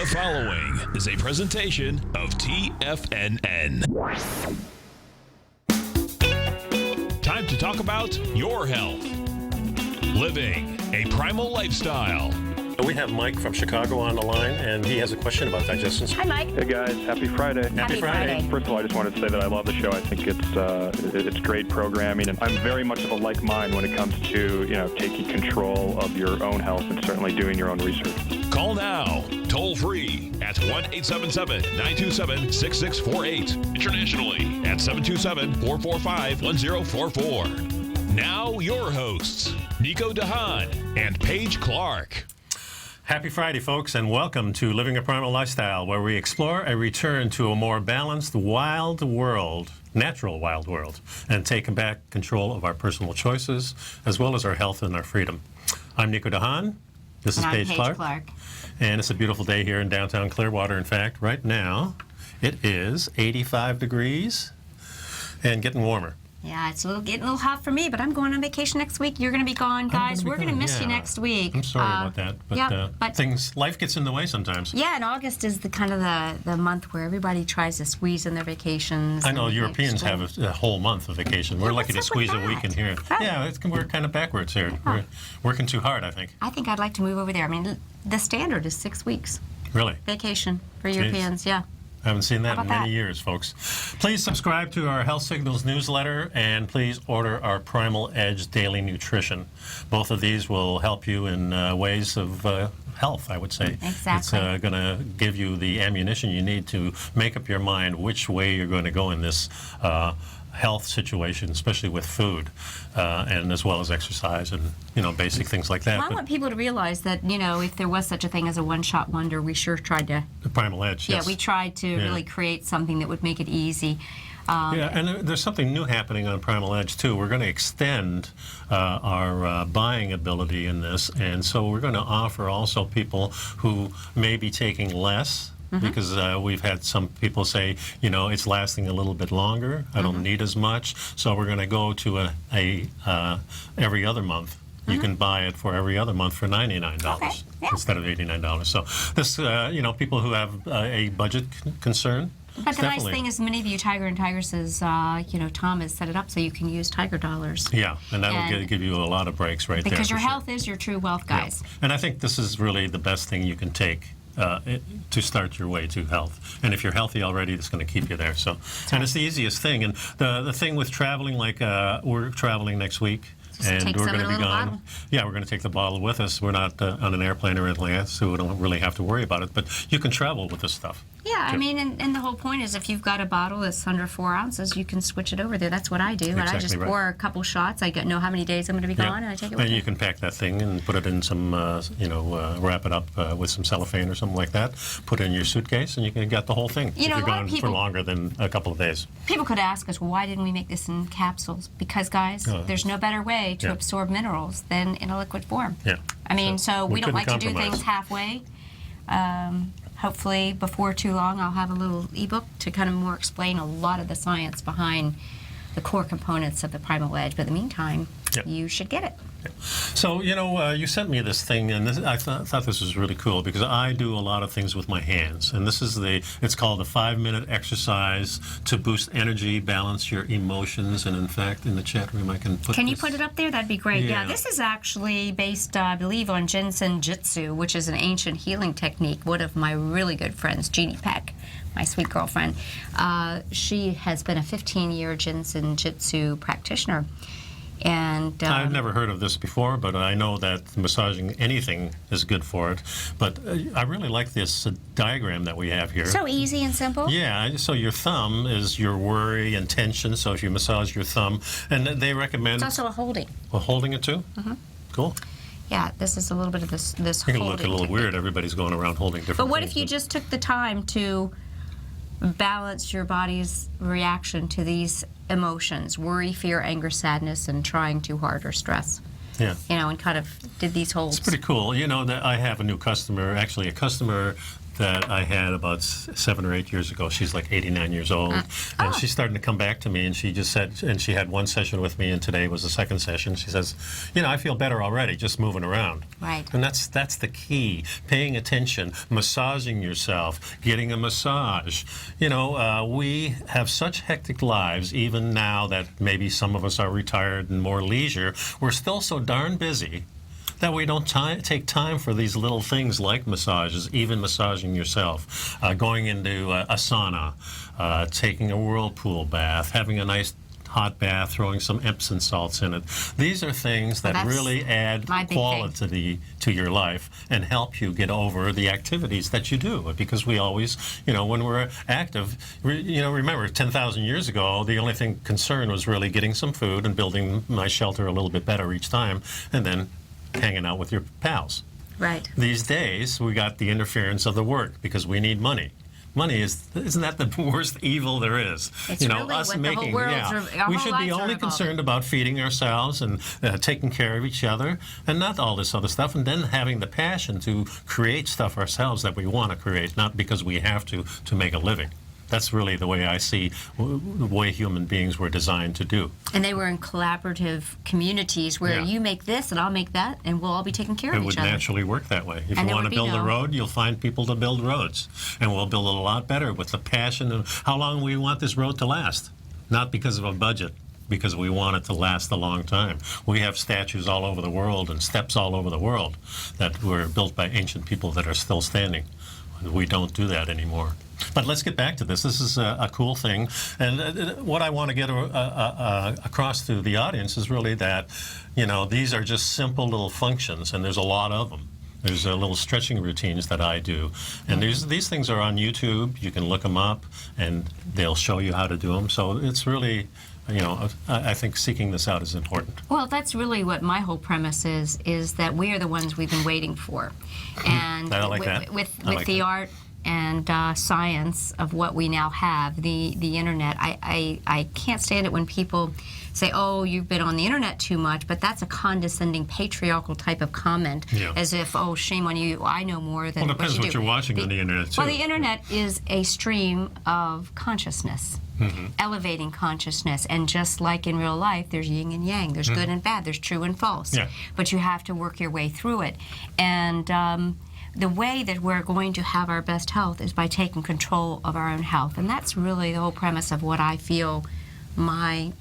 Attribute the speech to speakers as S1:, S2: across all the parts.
S1: The following is a presentation of TFNN. Time to talk about your health. Living a primal lifestyle.
S2: We have Mike from Chicago on the line, and he has a question about digestion.
S3: Hi, Mike.
S4: Hey, guys. Happy Friday.
S2: Happy Friday.
S4: First of all, I just wanted to say that I love the show. I think it's great programming, and I'm very much of a like mind when it comes to, taking control of your own health and certainly doing your own research.
S1: Call now, toll free at 1-877-927-6648. Internationally at 727-445-1044. Now your hosts, Nico Haan and Paige Clarke.
S2: Happy Friday, folks, and welcome to Living a Primal Lifestyle, where we explore a return to a more balanced, wild world, natural wild world, and take back control of our personal choices, as well as our health and our freedom. I'm Nico Haan. This is Paige Clarke. And it's a beautiful day here in downtown Clearwater. In fact, right now, it is 85 degrees and getting warmer.
S3: Yeah, it's getting a little hot for me, but I'm going on vacation next week. You're going to be gone, guys. We're going to miss you next week.
S2: I'm sorry about that, but life gets in the way sometimes.
S3: Yeah, and August is the month where everybody tries to squeeze in their vacations.
S2: I know Europeans have a whole month of vacation. We're lucky to squeeze a week in here.
S3: Oh.
S2: Yeah, we're kind of backwards here. We're working too hard, I think.
S3: I think I'd like to move over there. I mean, the standard is 6 weeks.
S2: Really?
S3: Vacation for Europeans, yeah.
S2: I haven't seen that in many years, folks. Please subscribe to our Health Signals newsletter, and please order our Primal Edge Daily Nutrition. Both of these will help you in ways of health, I would say.
S3: Exactly.
S2: It's going to give you the ammunition you need to make up your mind which way you're going to go in this health situation, especially with food, and as well as exercise and basic things like that.
S3: Well, I want people to realize that if there was such a thing as a one-shot wonder, we sure tried to.
S2: The Primal Edge. Yes.
S3: Yeah, we tried to really create something that would make it easy.
S2: And there's something new happening on Primal Edge, too. We're going to extend our buying ability in this, and so we're going to offer also people who may be taking less, because we've had some people say, it's lasting a little bit longer. I don't need as much. So we're going to go to a every other month. You can buy it for every other month for $99 instead of $89. So this, people who have a budget concern.
S3: But the nice thing is, many of you Tiger and Tigresses, Tom has set it up so you can use Tiger dollars.
S2: Yeah, and that'll give you a lot of breaks right there.
S3: Because your health is your true wealth, guys.
S2: Yeah. And I think this is really the best thing you can take to start your way to health. And if you're healthy already, it's going to keep you there. So, and it's the easiest thing. And the thing with traveling, like we're traveling next week. And we're going to be gone. Bottle. Yeah, we're going to take the bottle with us. We're not on an airplane or anything like that, so we don't really have to worry about it. But you can travel with this stuff.
S3: Yeah, I mean, and the whole point is if you've got a bottle that's under 4 ounces, you can switch it over there. That's what I do. Exactly, and I just pour a couple shots. I know how many days I'm going to be gone, and I take it with me.
S2: And you can pack that thing and put it in some, wrap it up with some cellophane or something like that. Put it in your suitcase, and you can get the whole thing if you're gone for longer than a couple of days.
S3: People could ask us, well, why didn't we make this in capsules? Because, guys, there's no better way to absorb minerals than in a liquid form.
S2: Yeah.
S3: I mean, so we don't like to do things halfway. Hopefully, before too long, I'll have a little ebook to kind of more explain a lot of the science behind the core components of the Primal Edge. But in the meantime, you should get it.
S2: So, you sent me this thing, and I thought this was really cool because I do a lot of things with my hands. And this is it's called a 5-minute exercise to boost energy, balance your emotions. And in fact, in the chat room, I can put
S3: Can you put it up there? That'd be great. Yeah, this is actually based, I believe, on Jinsen Jitsu, which is an ancient healing technique. One of my really good friends, Jeannie Peck, my sweet girlfriend, she has been a 15-year Jinsen Jitsu practitioner. And
S2: I've never heard of this before, but I know that massaging anything is good for it. But I really like this diagram that we have here.
S3: So easy and simple.
S2: Yeah, so your thumb is your worry and tension, so if you massage your thumb, and they recommend...
S3: It's also a holding.
S2: A holding it too? Cool.
S3: Yeah, this is a little bit of this holding
S2: It's going to look a little weird. Everybody's going around holding different
S3: But what
S2: things,
S3: if you just took the time to balance your body's reaction to these emotions, worry, fear, anger, sadness, and trying too hard or stress?
S2: Yeah.
S3: And kind of did these holds.
S2: It's pretty cool. That I have a new customer, actually a customer that I had about 7 or 8 years ago. She's like 89 years old, and she's starting to come back to me. And she just said, and she had one session with me, and today was the second session. She says, I feel better already just moving around.
S3: Right.
S2: And that's the key: paying attention, massaging yourself, getting a massage. We have such hectic lives. Even now that maybe some of us are retired and more leisure, we're still so darn busy that we don't take time for these little things like massages, even massaging yourself, going into a sauna, taking a whirlpool bath, having a nice hot bath, throwing some Epsom salts in it. These are things that really add quality to your life and help you get over the activities that you do. Because we always, when we're active, remember 10,000 years ago, the only thing concerned was really getting some food and building my shelter a little bit better each time, and then hanging out with your pals.
S3: Right.
S2: These days, we got the interference of the work because we need money. Money isn't that the worst evil there is?
S3: It's really
S2: us
S3: what
S2: making.
S3: The whole world's
S2: We should be only concerned about feeding ourselves and taking care of each other, and not all this other stuff. And then having the passion to create stuff ourselves that we want to create, not because we have to make a living. That's really the way I see the way human beings were designed to do.
S3: And they were in collaborative communities where you make this and I'll make that, and we'll all be taking care of each other.
S2: It would naturally work that way. If you want to build a road, you'll find people to build roads. And we'll build it a lot better with the passion of how long we want this road to last. Not because of a budget, because we want it to last a long time. We have statues all over the world and steps all over the world that were built by ancient people that are still standing. We don't do that anymore. But let's get back to this. This is a cool thing. And what I want to get across to the audience is really that, these are just simple little functions, and there's a lot of them. There's little stretching routines that I do. And these things are on YouTube. You can look them up, and they'll show you how to do them. So it's really, I think seeking this out is important.
S3: Well, that's really what my whole premise is that we are the ones we've been waiting for. And
S2: I like that.
S3: With the art and science of what we now have, the internet, I can't stand it when people say, oh, you've been on the internet too much, but that's a condescending, patriarchal type of comment, as if, oh, shame on you, I know more than what you do.
S2: Well, it depends what you're watching on the internet, too.
S3: Well, the internet is a stream of consciousness, elevating consciousness, and just like in real life, there's yin and yang, there's good and bad, there's true and false, but you have to work your way through it. And the way that we're going to have our best health is by taking control of our own health, and that's really the whole premise of what I feel my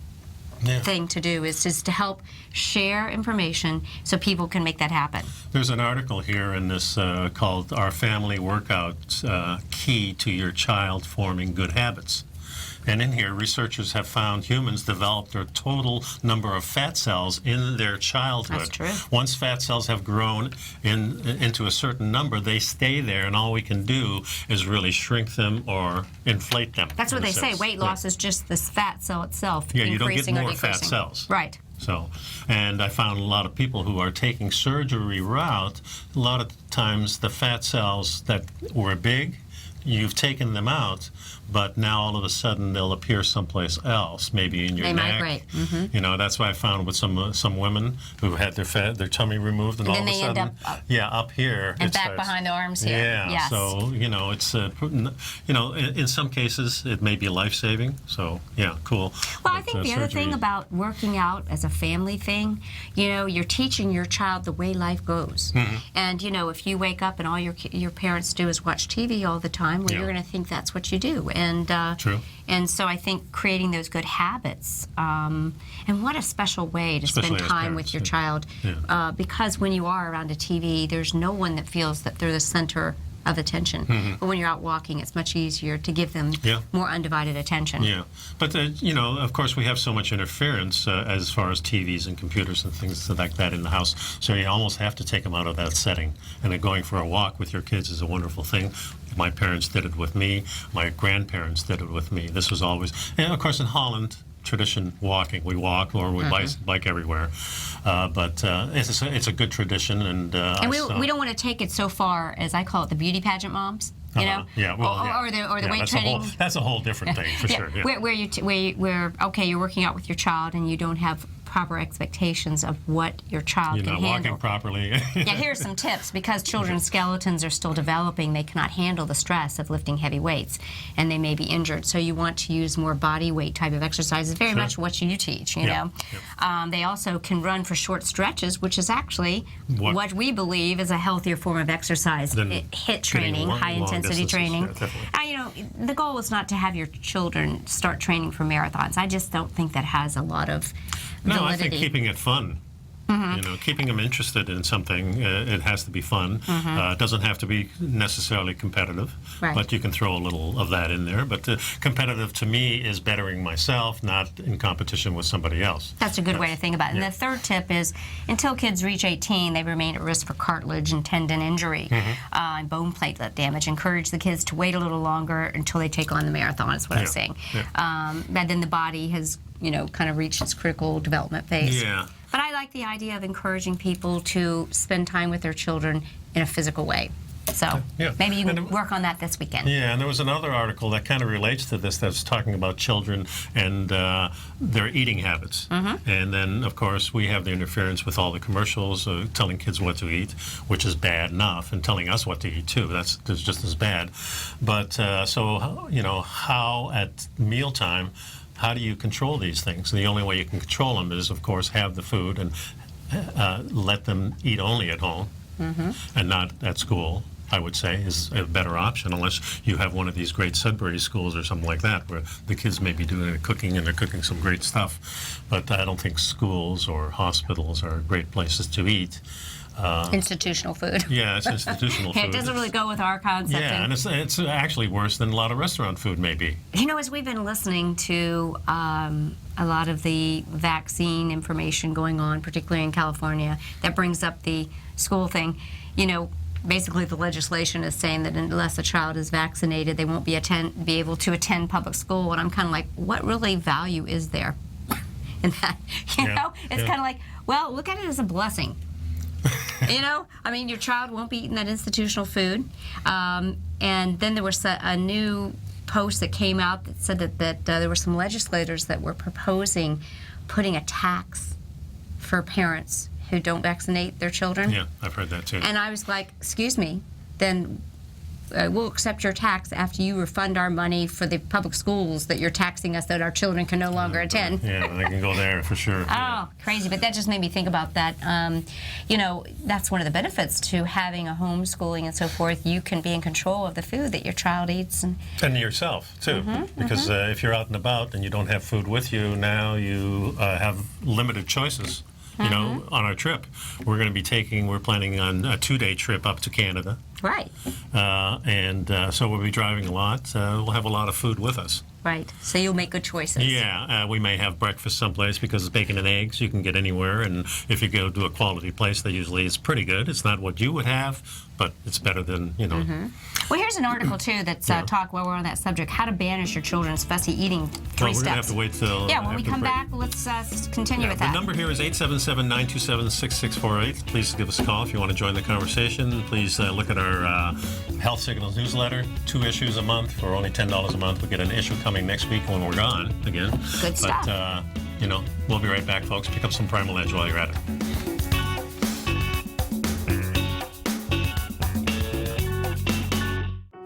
S3: thing to do is to help share information so people can make that happen.
S2: There's an article here in this called Our Family Workout Key to Your Child Forming Good Habits. And in here, researchers have found humans develop their total number of fat cells in their childhood.
S3: That's true.
S2: Once fat cells have grown into a certain number, they stay there, and all we can do is really shrink them or inflate them.
S3: That's what they say. Weight loss is just the fat cell itself
S2: you don't get
S3: increasing or
S2: more
S3: decreasing.
S2: fat cells.
S3: Right.
S2: So, and I found a lot of people who are taking surgery route, a lot of times the fat cells that were big, you've taken them out, but now all of a sudden they'll appear someplace else, maybe in your neck.
S3: They migrate. Mm-hmm.
S2: That's what I found with some women who had their tummy removed, and all of a sudden,
S3: end up
S2: up here,
S3: and back behind the arms here.
S2: Yeah.
S3: Yes.
S2: So it's in some cases it may be life-saving. So cool.
S3: Well, I think the other thing about working out as a family thing, you're teaching your child the way life goes. And if you wake up and all your parents do is watch TV all the time, well, you're going to think that's what you do. And
S2: True.
S3: And so I think creating those good habits, and what a special way to
S2: Especially
S3: spend time with your child, because when you are around a TV, there's no one that feels that they're the center of attention. But when you're out walking, it's much easier to give them more undivided attention.
S2: Yeah, but of course, we have so much interference as far as TVs and computers and things like that in the house. So you almost have to take them out of that setting. And then going for a walk with your kids is a wonderful thing. My parents did it with me. My grandparents did it with me. This was always, and of course, in Holland, tradition walking. We walk or we bike everywhere. But it's a good tradition, and
S3: we don't want to take it so far as I call it the beauty pageant moms.
S2: Yeah, well,
S3: or the weight training.
S2: That's a whole different thing for sure. Yeah.
S3: Where you're working out with your child and you don't have proper expectations of what your child
S2: You're
S3: can
S2: not
S3: handle.
S2: walking properly.
S3: Yeah, here's some tips. Because children's skeletons are still developing, they cannot handle the stress of lifting heavy weights, and they may be injured. So you want to use more body weight type of exercises, very much what you teach, you know. They also can run for short stretches, which is actually what we believe is a healthier form of exercise. HIIT training, high-intensity training. You know, the goal is not to have your children start training for marathons. I just don't think that has a lot of validity.
S2: No, I think keeping it fun. You know, keeping them interested in something, it has to be fun. It doesn't have to be necessarily competitive, but you can throw a little of that in there. But competitive to me is bettering myself, not in competition with somebody else.
S3: That's a good way to think about it. And the third tip is, until kids reach 18, they remain at risk for cartilage and tendon injury and bone platelet damage. Encourage the kids to wait a little longer until they take on the marathon, is what I'm saying. And then the body has, you know, kind of reached its critical development phase. But I like the idea of encouraging people to spend time with their children in a physical way. So maybe you can work on that this weekend.
S2: Yeah, and there was another article that kind of relates to this that's talking about children and their eating habits. And then, of course, we have the interference with all the commercials telling kids what to eat, which is bad enough, and telling us what to eat, too. That's just as bad. But so, you know, how at mealtime, how do you control these things? And the only way you can control them is, of course, have the food and let them eat only at home and not at school, I would say, is a better option, unless you have one of these great Sudbury schools or something like that, where the kids may be doing the cooking and they're cooking some great stuff. But I don't think schools or hospitals are great places to eat.
S3: Institutional food.
S2: Yeah, it's institutional food.
S3: It doesn't really go with our concept.
S2: Yeah, and it's actually worse than a lot of restaurant food may be.
S3: You know, as we've been listening to a lot of the vaccine information going on, particularly in California, that brings up the school thing, you know, basically the legislation is saying that unless a child is vaccinated, they won't be able to attend public school. And I'm kind of like, what really value is there in that? You know, it's kind of like, well, look at it as a blessing. You know, I mean, your child won't be eating that institutional food. And then there was a new post that came out that said that there were some legislators that were proposing putting a tax for parents who don't vaccinate their children.
S2: Yeah, I've heard that too.
S3: And I was like, excuse me, then we'll accept your tax after you refund our money for the public schools that you're taxing us that our children can no longer attend.
S2: Yeah, I can go there for sure.
S3: Oh, crazy. But that just made me think about that. You know, that's one of the benefits to having a homeschooling and so forth. You can be in control of the food that your child eats.
S2: And yourself, too. Because if you're out and about and you don't have food with you, now you have limited choices. You know, on our trip, we're planning on a 2-day trip up to Canada.
S3: Right.
S2: So we'll be driving a lot. We'll have a lot of food with us.
S3: Right. So you'll make good choices.
S2: Yeah. We may have breakfast someplace because it's bacon and eggs. You can get anywhere. And if you go to a quality place, it's pretty good. It's not what you would have, but it's better than, you know.
S3: Well, here's an article, too, that's talk while we're on that subject, how to banish your children's fussy eating 3 steps.
S2: We're going to have to wait till...
S3: Yeah, when we come back, let's continue with that.
S2: The number here is 877-927-6648. Please give us a call if you want to join the conversation. Please look at our Health Signals newsletter. 2 issues a month for only $10 a month. We'll get an issue coming next week when we're gone again.
S3: Good stuff.
S2: But, you know, we'll be right back, folks. Pick up some Primal Edge while you're at it.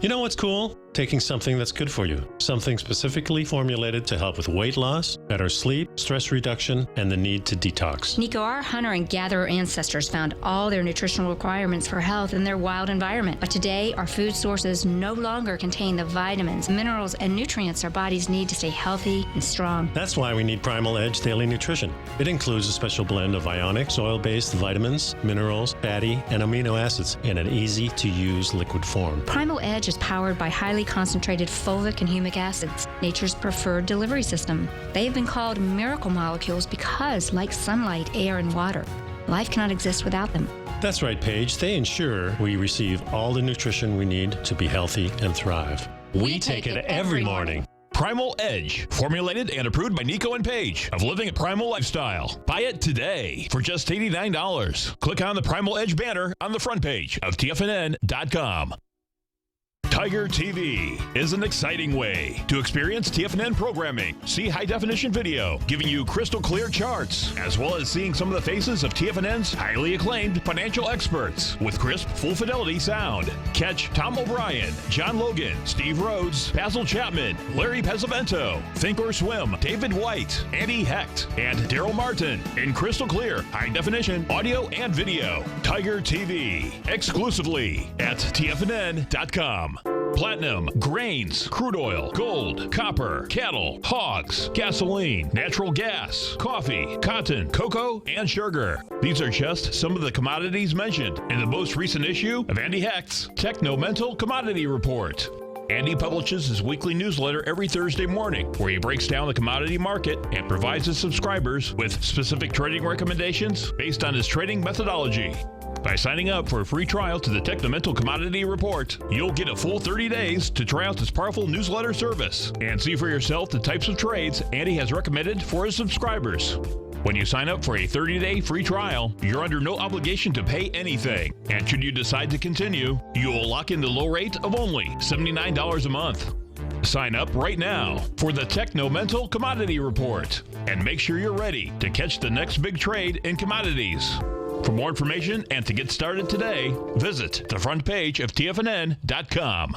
S2: You know what's cool? Taking something that's good for you. Something specifically formulated to help with weight loss, better sleep, stress reduction, and the need to detox.
S5: Nico, our hunter and gatherer ancestors found all their nutritional requirements for health in their wild environment. But today, our food sources no longer contain the vitamins, minerals, and nutrients our bodies need to stay healthy and strong.
S2: That's why we need Primal Edge Daily Nutrition. It includes a special blend of ionic, soil-based vitamins, minerals, fatty, and amino acids in an easy-to-use liquid form.
S5: Primal Edge is powered by highly concentrated fulvic and humic acids, nature's preferred delivery system. They've been called miracle molecules because, like sunlight, air, and water, life cannot exist without them.
S2: That's right, Paige. They ensure we receive all the nutrition we need to be healthy and thrive. We take it every morning.
S1: Primal Edge, formulated and approved by Nico and Paige of Living a Primal Lifestyle. Buy it today for just $89. Click on the Primal Edge banner on the front page of TFNN.com. Tiger TV is an exciting way to experience TFNN programming. See high-definition video giving you crystal clear charts, as well as seeing some of the faces of TFNN's highly acclaimed financial experts with crisp, full-fidelity sound. Catch Tom O'Brien, John Logan, Steve Rhodes, Basil Chapman, Larry Pesavento, Think or Swim, David White, Andy Hecht, and Daryl Martin in crystal clear, high-definition audio and video. Tiger TV, exclusively at TFNN.com. Platinum, grains, crude oil, gold, copper, cattle, hogs, gasoline, natural gas, coffee, cotton, cocoa, and sugar. These are just some of the commodities mentioned in the most recent issue of Andy Hecht's Techno-Mental Commodity Report. Andy publishes his weekly newsletter every Thursday morning, where he breaks down the commodity market and provides his subscribers with specific trading recommendations based on his trading methodology. By signing up for a free trial to the Techno-Mental Commodity Report, you'll get a full 30 days to try out this powerful newsletter service and see for yourself the types of trades Andy has recommended for his subscribers. When you sign up for a 30-day free trial, you're under no obligation to pay anything. And should you decide to continue, you will lock in the low rate of only $79 a month. Sign up right now for the Techno-Mental Commodity Report and make sure you're ready to catch the next big trade in commodities. For more information and to get started today, visit the front page of TFNN.com.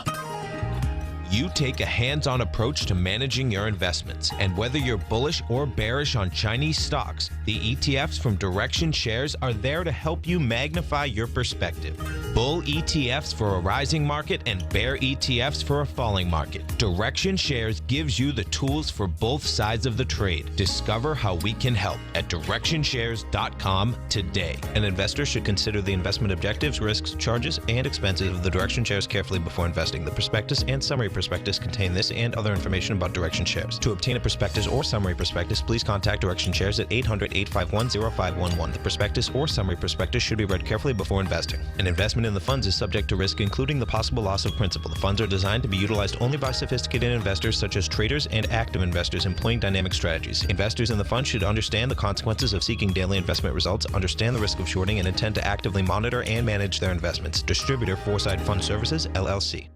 S6: You take a hands-on approach to managing your investments, and whether you're bullish or bearish on Chinese stocks, the ETFs from Direction Shares are there to help you magnify your perspective. Bull ETFs for a rising market and bear ETFs for a falling market. Direction Shares gives you the tools for both sides of the trade. Discover how we can help at DirectionShares.com today. An investor should consider the investment objectives, risks, charges, and expenses of the Direction Shares carefully before investing. The prospectus and summary prospectus contain this and other information about Direction Shares. To obtain a prospectus or summary prospectus, please contact Direction Shares at 800-851-0511. The prospectus or summary prospectus should be read carefully before investing. An investment in the funds is subject to risk, including the possible loss of principal. The funds are designed to be utilized only by sophisticated investors such as traders and active investors employing dynamic strategies. Investors in the fund should understand the consequences of seeking daily investment results, understand the risk of shorting, and intend to actively monitor and manage their investments. Distributor Foresight Fund Services, LLC.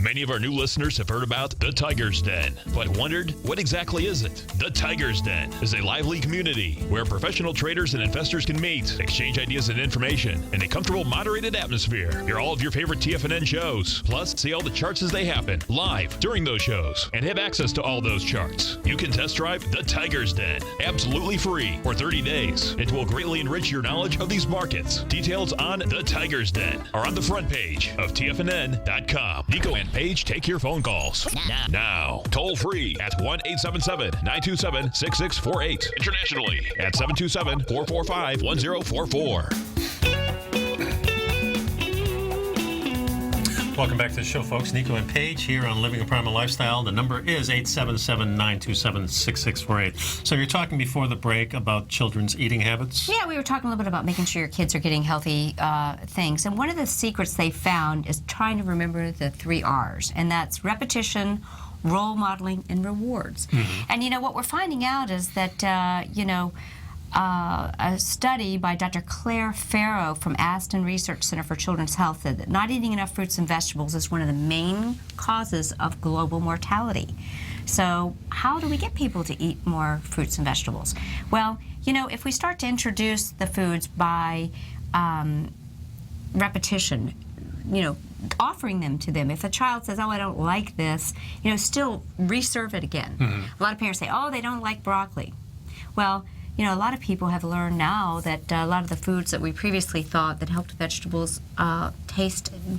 S1: Many of our new listeners have heard about the Tiger's Den, but wondered, what exactly is it? The Tiger's Den is a lively community where professional traders and investors can meet, exchange ideas and information in a comfortable, moderated atmosphere. Hear all of your favorite TFNN shows, plus see all the charts as they happen, live during those shows, and have access to all those charts. You can test drive the Tiger's Den, absolutely free, for 30 days. It will greatly enrich your knowledge of these markets. Details on the Tiger's Den are on the front page of TFNN.com. Nico and Paige take your phone calls now. Toll free at 1-877-927-6648. Internationally at 727-445-1044.
S2: Welcome back to the show, folks. Nico and Paige here on Living a Primal Lifestyle. The number is 877-927-6648. So you're talking before the break about children's eating habits?
S3: Yeah, we were talking a little bit about making sure your kids are getting healthy things. And one of the secrets they found is trying to remember the 3 R's, and that's repetition, role modeling, and rewards. Mm-hmm. And, you know, what we're finding out is that, a study by Dr. Claire Farrow from Aston Research Center for Children's Health said that not eating enough fruits and vegetables is one of the main causes of global mortality. So how do we get people to eat more fruits and vegetables? Well, you know, if we start to introduce the foods by repetition, you know, offering them to them. If a child says, oh, I don't like this, you know, still reserve it again. Mm-hmm. A lot of parents say, oh, they don't like broccoli. Well, you know, a lot of people have learned now that a lot of the foods that we previously thought that helped vegetables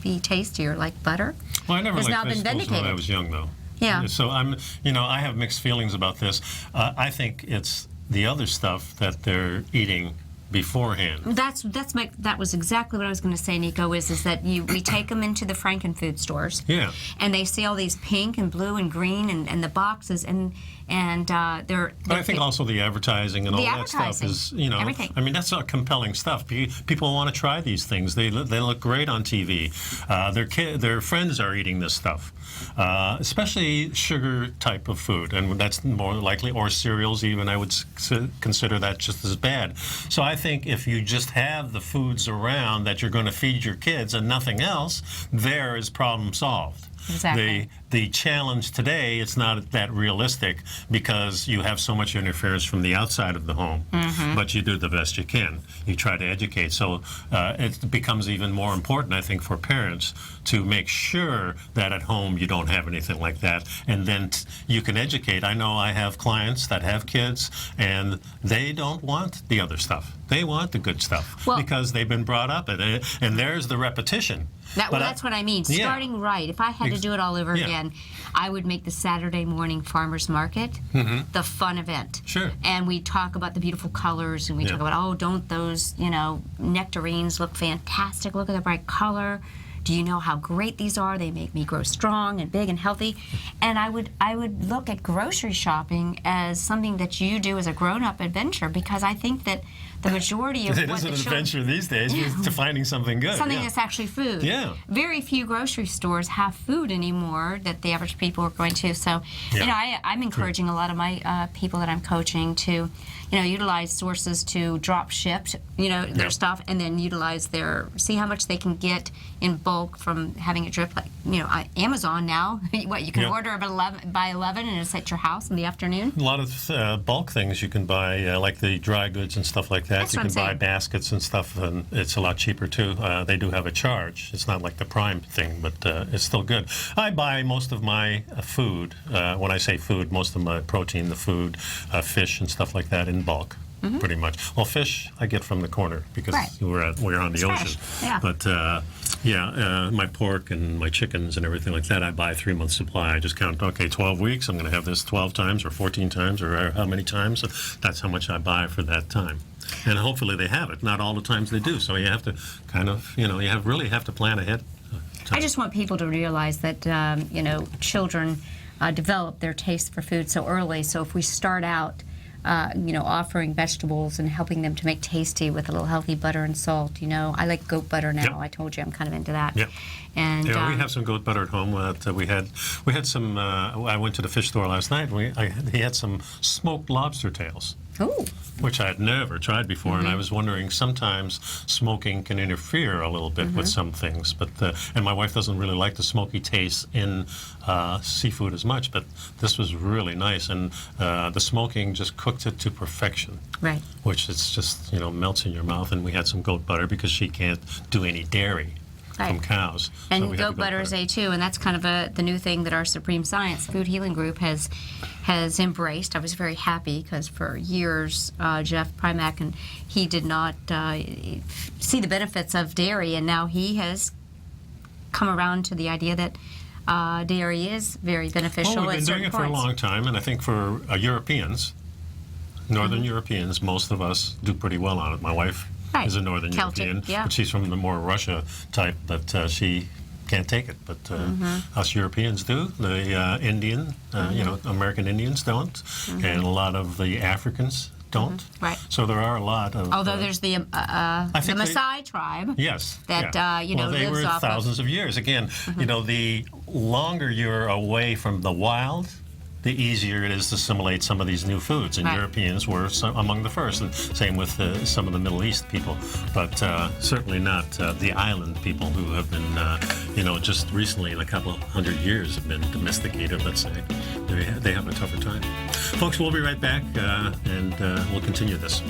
S3: be tastier, like butter,
S2: well, I never
S3: has
S2: liked
S3: now been
S2: vegetables
S3: vindicated.
S2: when I was young, though.
S3: Yeah.
S2: So I have mixed feelings about this. I think it's the other stuff that they're eating beforehand.
S3: That was exactly what I was going to say, Nico. Is that we take them into the Frankenfood stores.
S2: Yeah.
S3: And they see all these pink and blue and green and the boxes, and And
S2: But I think also the advertising and all that stuff is,
S3: everything.
S2: I mean, that's compelling stuff. People want to try these things. They look great on TV. Their friends are eating this stuff, especially sugar type of food, and that's more likely, or cereals even. I would consider that just as bad. So I think if you just have the foods around that you're going to feed your kids and nothing else, there is problem solved.
S3: Exactly.
S2: The challenge today, it's not that realistic because you have so much interference from the outside of the home, but you do the best you can. You try to educate. So it becomes even more important, I think, for parents to make sure that at home you don't have anything like that. And then you can educate. I know I have clients that have kids, and they don't want the other stuff. They want the good stuff because they've been brought up in it, and there's the repetition.
S3: That's what I mean. Starting right. If I had to do it all over again, I would make the Saturday morning farmers market the fun event.
S2: Sure.
S3: And we talk about the beautiful colors, and we talk about, don't those, nectarines look fantastic? Look at the bright color. Do you know how great these are? They make me grow strong and big and healthy. And I would look at grocery shopping as something that you do as a grown-up adventure, because I think that the majority of
S2: it is an adventure these days to finding something good.
S3: Something that's actually food.
S2: Yeah.
S3: Very few grocery stores have food anymore that the average people are going to. So, I'm encouraging a lot of my people that I'm coaching to, utilize sources to drop ship, their stuff, and then utilize see how much they can get in bulk from having it drip. Like, Amazon now, you can order by 11 and it's at your house in the afternoon.
S2: A lot of bulk things you can buy, like the dry goods and stuff like that.
S3: That's
S2: you
S3: what
S2: can
S3: I'm
S2: buy
S3: saying.
S2: Baskets and stuff, and it's a lot cheaper too. They do have a charge. It's not like the Prime thing, but it's still good. I buy most of my food, when I say food, most of my protein, the food, fish and stuff like that in bulk. Pretty much. Well, fish I get from the corner because we're on the ocean.
S3: Yeah.
S2: But my pork and my chickens and everything like that, I buy 3 months supply. I just count, 12 weeks, I'm going to have this 12 times or 14 times or how many times. So that's how much I buy for that time. And hopefully they have it. Not all the times they do. So you have to kind of, you really have to plan ahead.
S3: I just want people to realize that, children develop their taste for food so early. So if we start out offering vegetables and helping them to make tasty with a little healthy butter and salt. I like goat butter now.
S2: Yep.
S3: I told you I'm kind of into that.
S2: Yep.
S3: And
S2: we have some goat butter at home. We had some. I went to the fish store last night. He had some smoked lobster tails.
S3: Ooh.
S2: Which I had never tried before, and I was wondering, sometimes smoking can interfere a little bit with some things. But and my wife doesn't really like the smoky taste in seafood as much, but this was really nice, and the smoking just cooked it to perfection.
S3: Right.
S2: Which it's just melts in your mouth. And we had some goat butter because she can't do any dairy from cows.
S3: And
S2: so
S3: goat butter is A2, and that's kind of the new thing that our Supreme Science Food Healing Group has embraced. I was very happy because for years, Jeff Primack, and he did not see the benefits of dairy, and now he has come around to the idea that dairy is very beneficial.
S2: Well, we've been doing it for a long time, and I think for Europeans, Northern Europeans, most of us do pretty well on it. My wife is a Northern
S3: Celtic,
S2: European, but she's from the more Russia type, but she can't take it. But us Europeans do. The Indian, American Indians don't, and a lot of the Africans don't.
S3: Right.
S2: So there are a lot of.
S3: Although there's the Maasai tribe.
S2: Yes.
S3: That
S2: well, they
S3: lives
S2: were
S3: off
S2: thousands of years. Again, the longer you're away from the wild, the easier it is to assimilate some of these new foods. And Europeans were among the first, and same with some of the Middle East people. But certainly not the island people who have been, just recently, in a couple hundred years, have been domesticated, let's say. They have a tougher time. Folks, we'll be right back, and we'll continue this.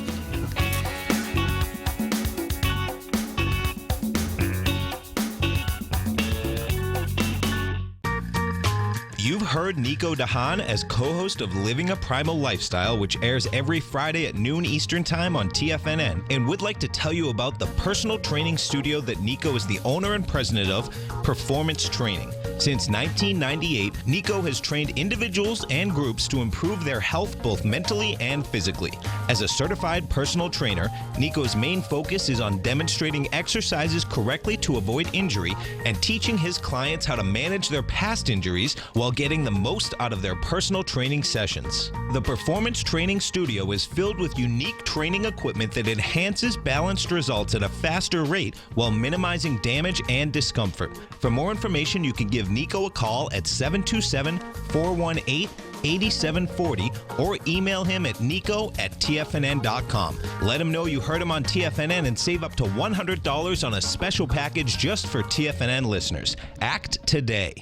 S6: You've heard Nico de Haan as co-host of Living a Primal Lifestyle, which airs every Friday at noon Eastern Time on TFNN, and would like to tell you about the personal training studio that Nico is the owner and president of, Performance Training. Since 1998, Nico has trained individuals and groups to improve their health both mentally and physically. As a certified personal trainer, Nico's main focus is on demonstrating exercises correctly to avoid injury and teaching his clients how to manage their past injuries while getting getting the most out of their personal training sessions. The Performance Training Studio is filled with unique training equipment that enhances balanced results at a faster rate while minimizing damage and discomfort. For more information, you can give Nico a call at 727-418-8740 or email him at nico@tfnn.com. Let him know you heard him on TFNN and save up to $100 on a special package just for TFNN listeners. Act today.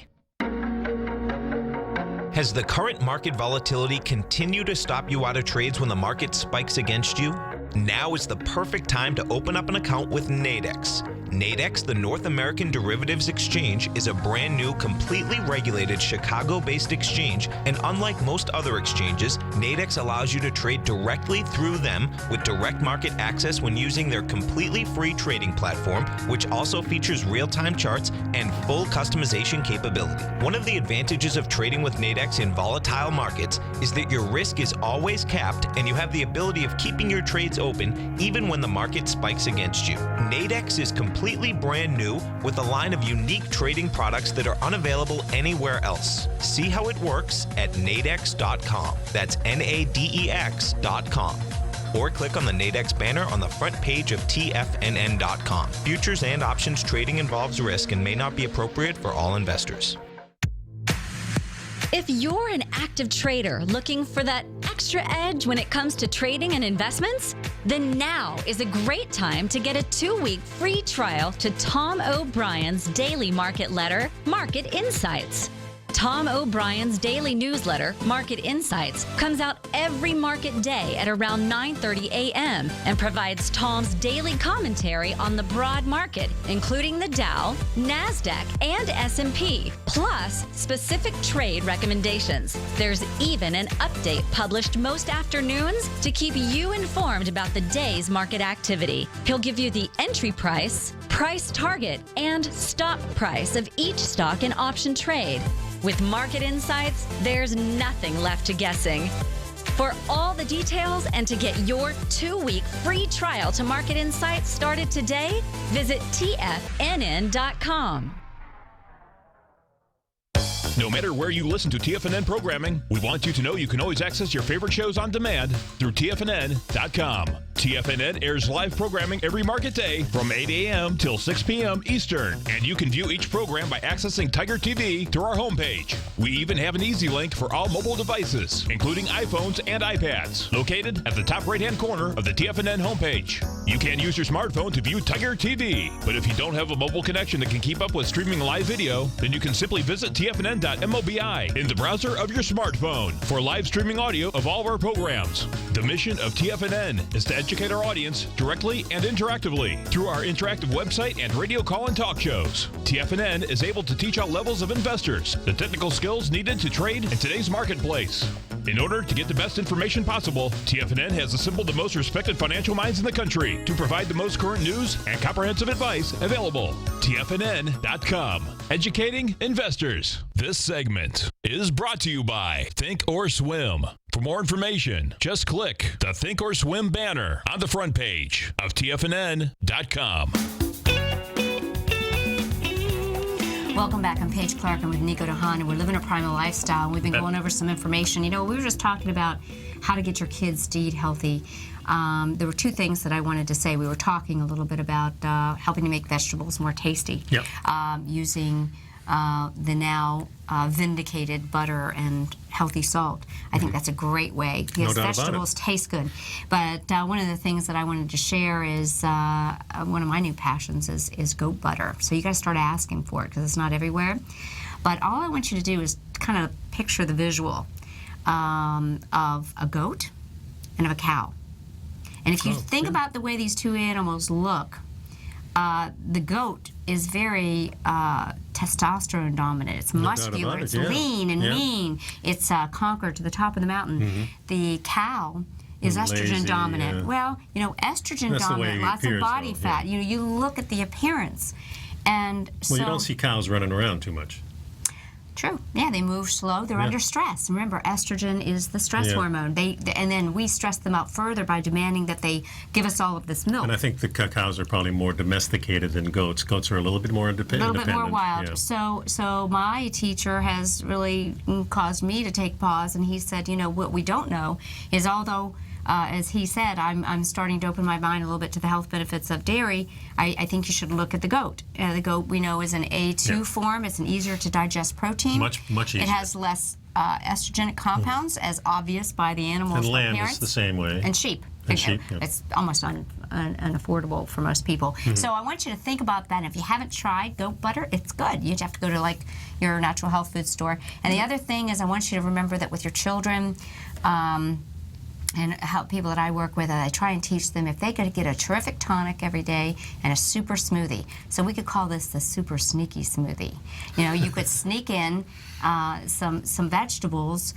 S6: Has the current market volatility continued to stop you out of trades when the market spikes against you? Now is the perfect time to open up an account with Nadex. Nadex, the North American Derivatives Exchange, is a brand new, completely regulated Chicago-based exchange, and unlike most other exchanges, Nadex allows you to trade directly through them with direct market access when using their completely free trading platform, which also features real-time charts and full customization capability. One of the advantages of trading with Nadex in volatile markets is that your risk is always capped and you have the ability of keeping your trades open even when the market spikes against you. Nadex is completely brand new with a line of unique trading products that are unavailable anywhere else. See how it works at nadex.com. That's NADEX.com. Or click on the Nadex banner on the front page of TFNN.com. Futures and options trading involves risk and may not be appropriate for all investors.
S7: If you're an active trader looking for that extra edge when it comes to trading and investments, then now is a great time to get a 2-week free trial to Tom O'Brien's daily market letter, Market Insights. Tom O'Brien's daily newsletter, Market Insights, comes out every market day at around 9:30 a.m. and provides Tom's daily commentary on the broad market, including the Dow, NASDAQ, and S&P, plus specific trade recommendations. There's even an update published most afternoons to keep you informed about the day's market activity. He'll give you the entry price, price target, and stop price of each stock and option trade. With Market Insights, there's nothing left to guessing. For all the details and to get your 2-week free trial to Market Insights started today, visit TFNN.com.
S1: No matter where you listen to TFNN programming, we want you to know you can always access your favorite shows on demand through TFNN.com. TFNN airs live programming every market day from 8 a.m. till 6 p.m. Eastern, and you can view each program by accessing Tiger TV through our homepage. We even have an easy link for all mobile devices, including iPhones and iPads, located at the top right-hand corner of the TFNN homepage. You can use your smartphone to view Tiger TV, but if you don't have a mobile connection that can keep up with streaming live video, then you can simply visit TFNN.mobi in the browser of your smartphone for live streaming audio of all of our programs. The mission of TFNN is to educate our audience directly and interactively through our interactive website and radio call and talk shows. TFNN is able to teach all levels of investors the technical skills needed to trade in today's marketplace. In order to get the best information possible, TFNN has assembled the most respected financial minds in the country to provide the most current news and comprehensive advice available. TFNN.com, educating investors. This segment is brought to you by Think or Swim. For more information, just click the Think or Swim banner on the front page of TFNN.com.
S3: Welcome back. I'm Paige Clarke. I'm with Nico to Haan, and we're living a primal lifestyle. We've been going over some information. You know, we were just talking about how to get your kids to eat healthy. There were two things that I wanted to say. We were talking a little bit about helping to make vegetables more tasty, using the now vindicated butter and healthy salt. I think that's a great way because vegetables taste good. But one of the things that I wanted to share is one of my new passions is goat butter. So you got to start asking for it because it's not everywhere. But all I want you to do is kind of picture the visual of a goat and of a cow. And if you think about the way these two animals look, the goat is very testosterone dominant. It's muscular, it's lean and mean. It's conquered to the top of the mountain. The cow is estrogen dominant. Well, you know, estrogen dominant, lots of body fat. You know, you look at the appearance. And
S2: well, you don't see cows running around too much.
S3: True. Yeah, they move slow. They're under stress. Remember, estrogen is the stress hormone. And then we stress them out further by demanding that they give us all of this milk.
S2: And I think the cows are probably more domesticated than goats. Goats are a little bit more independent.
S3: A little bit more wild.
S2: Yeah.
S3: So my teacher has really caused me to take pause, and he said, what we don't know is although as he said, I'm starting to open my mind a little bit to the health benefits of dairy. I think you should look at the goat. The goat we know is an A2 form. It's an easier to digest protein.
S2: Much easier.
S3: It has less estrogenic compounds, as obvious by the animal's
S2: and lamb
S3: appearance.
S2: is the same way.
S3: And sheep.
S2: And sheep, yeah.
S3: It's almost unaffordable for most people. So I want you to think about that. If you haven't tried goat butter, it's good. You just have to go to like your natural health food store. And the other thing is I want you to remember that with your children, and help people that I work with, I try and teach them if they could get a terrific tonic every day and a super smoothie. So we could call this the super sneaky smoothie. You could sneak in some vegetables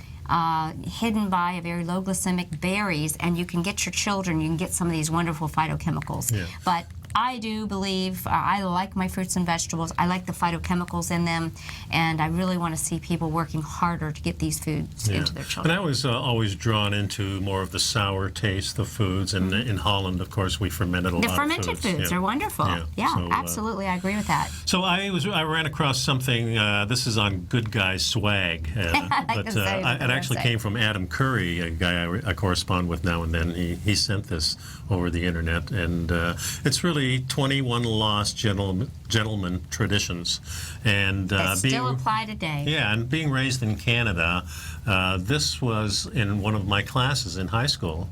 S3: hidden by a very low glycemic berries, and you can get your children, you can get some of these wonderful phytochemicals. Yeah. But I do believe, I like my fruits and vegetables. I like the phytochemicals in them, and I really want to see people working harder to get these foods into their children.
S2: And I was always drawn into more of the sour taste of foods, and in Holland, of course, we fermented a lot of foods.
S3: The fermented foods are wonderful. Yeah, so, absolutely, I agree with that.
S2: So I ran across something, this is on Good Guy Swag, but it actually came from Adam Curry, a guy I correspond with now and then. He sent this over the internet, and it's really 21 lost gentleman traditions, and
S3: that still apply today.
S2: Yeah, and being raised in Canada, this was in one of my classes in high school.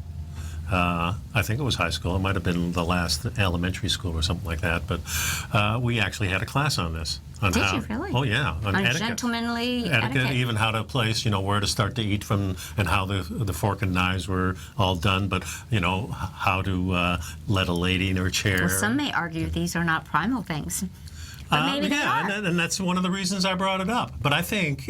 S2: I think it was high school. It might have been the last elementary school or something like that. But we actually had a class on this.
S3: Did you really?
S2: Oh yeah, on etiquette.
S3: Gentlemanly etiquette.
S2: Even how to place, where to start to eat from, and how the fork and knives were all done. But how to let a lady in her chair.
S3: Well, some may argue these are not primal things. But maybe they are.
S2: And that's one of the reasons I brought it up. But I think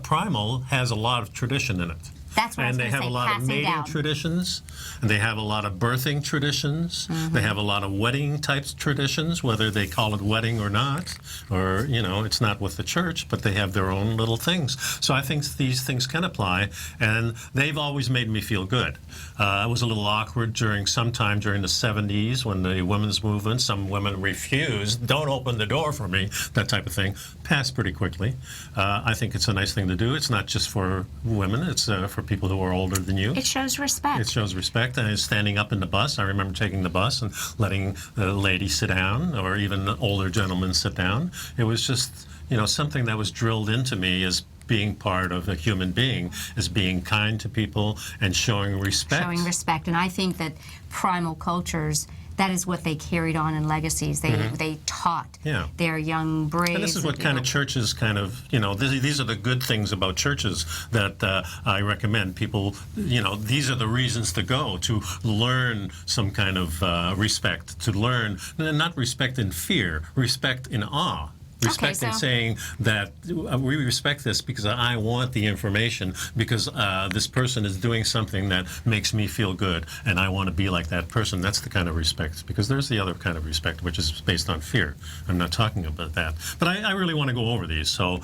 S2: primal has a lot of tradition in it.
S3: That's what I was going to say,
S2: And they have a lot of mating traditions, and they have a lot of birthing traditions. They have a lot of wedding type traditions, whether they call it wedding or not, or it's not with the church, but they have their own little things. So I think these things can apply, and they've always made me feel good. It was a little awkward sometime during the 70s when the women's movement, some women refused, don't open the door for me, that type of thing, passed pretty quickly. I think it's a nice thing to do. It's not just for women, it's for people who are older than you.
S3: It shows respect.
S2: It shows respect. And standing up in the bus, I remember taking the bus and letting the lady sit down, or even older gentlemen sit down. It was just, something that was drilled into me as being part of a human being, is being kind to people and showing respect.
S3: Showing respect. And I think that primal cultures, that is what they carried on in legacies. They taught their young braves.
S2: And this is what kind of churches these are the good things about churches that I recommend people, these are the reasons to go, to learn some kind of respect, to learn, not respect in fear, respect in awe. Respect in saying that we respect this because I want the information, because this person is doing something that makes me feel good, and I want to be like that person. That's the kind of respect, because there's the other kind of respect, which is based on fear. I'm not talking about that. But I really want to go over these. So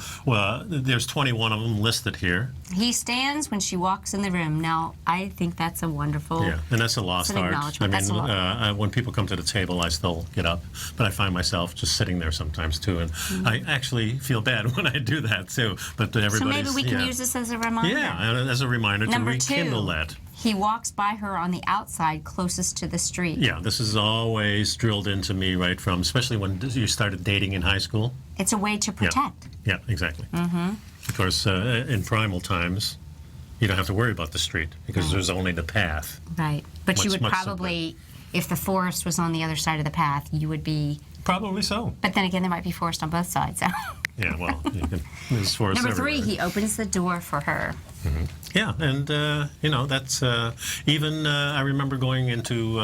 S2: there's 21 of them listed here.
S3: He stands when she walks in the room. Now, I think that's a wonderful...
S2: Yeah, and that's a lost art. I mean, when people come to the table, I still get up, but I find myself just sitting there sometimes, too, and I actually feel bad when I do that too. But everybody's...
S3: So maybe we can use this as a reminder.
S2: Yeah, as a reminder to rekindle that.
S3: He walks by her on the outside closest to the street.
S2: Yeah, this is always drilled into me right from, especially when you started dating in high school.
S3: It's a way to protect.
S2: Yeah, exactly. Of course, in primal times, you don't have to worry about the street because there's only the path.
S3: Right. But you would probably, if the forest was on the other side of the path, you would be...
S2: Probably so.
S3: But then again, there might be forest on both sides. So.
S2: Yeah, well, there's forest
S3: Number
S2: everywhere.
S3: 3, he opens the door for her.
S2: Yeah, and that's even I remember going into